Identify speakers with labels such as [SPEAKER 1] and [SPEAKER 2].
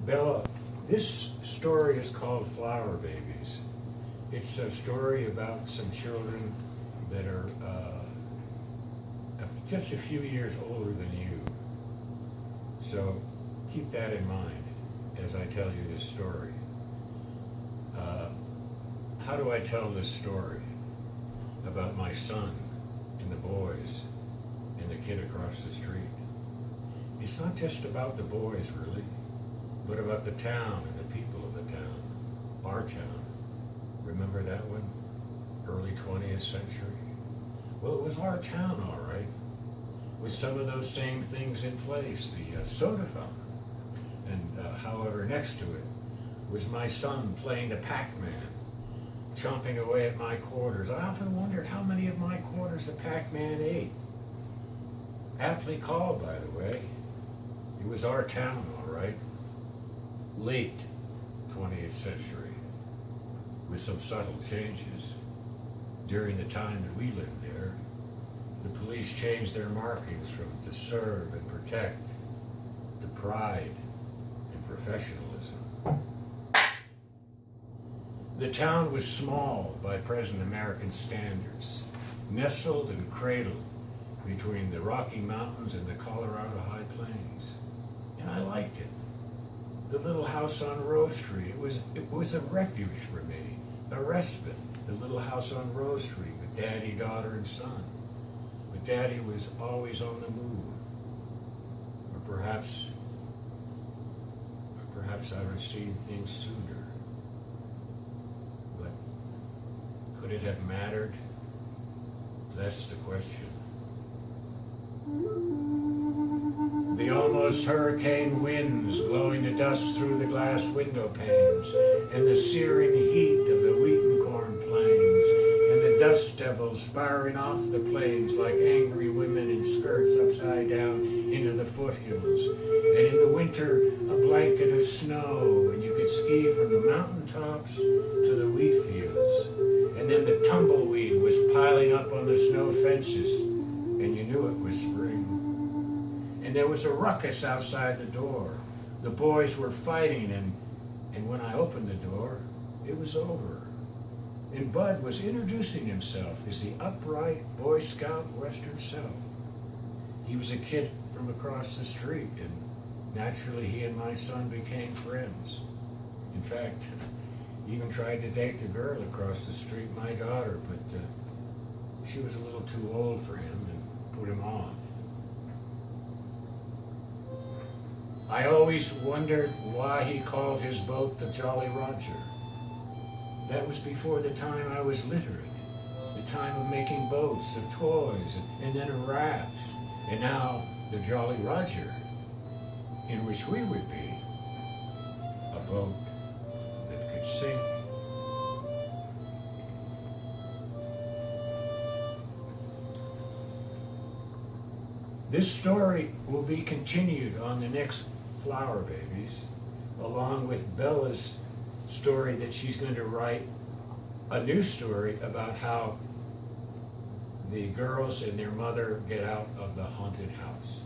[SPEAKER 1] Bella, this story is called Flower Babies. It's a story about some children that are just a few years older than you. So keep that in mind as I tell you this story. How do I tell this story about my son and the boys and the kid across the street? It's not just about the boys, really, but about the town and the people of the town, our town. Remember that one? Early 20th century? Well, it was our town, all right, with some of those same things in place, the soda fountain. And however, next to it was my son playing the Pac-Man, chomping away at my quarters. I often wondered how many of my quarters the Pac-Man ate. Aptly called, by the way. It was our town, all right. Late 20th century, with some subtle changes. During the time that we lived there, the police changed their markings from to serve and protect to pride and professionalism. The town was small by present American standards, nestled and cradled between the Rocky Mountains and the Colorado High Plains. And I liked it. The little house on Rose Street, it was a refuge for me, a respite. The little house on Rose Street with Daddy, daughter, and son. But Daddy was always on the move. Or perhaps I would have seen things sooner. But could it have mattered? That's the question. The almost hurricane winds blowing the dust through the glass window panes, and the searing heat of the wheaten corn plains, and the dust devils spiraling off the plains like angry women in skirts upside down into the foothills, and in the winter a blanket of snow, and you could ski from the mountaintops to the wheat fields, and then the tumbleweed was piling up on the snow fences, and you knew it was spring. And there was a ruckus outside the door. The boys were fighting, and when I opened the door, it was over. And Bud was introducing himself as the upright Boy Scout Western Self. He was a kid from across the street, and naturally he and my son became friends. In fact, he even tried to date the girl across the street, my daughter, but she was a little too old for him and put him off. I always wondered why he called his boat the Jolly Roger. That was before the time I was literate, the time of making boats, of toys, and then of rafts, and now the Jolly Roger, in which we would be a boat that could sink. This story will be continued on the next Flower Babies, along with Bella's story that she's going to write, a new story about how the girls and their mother get out of the haunted house.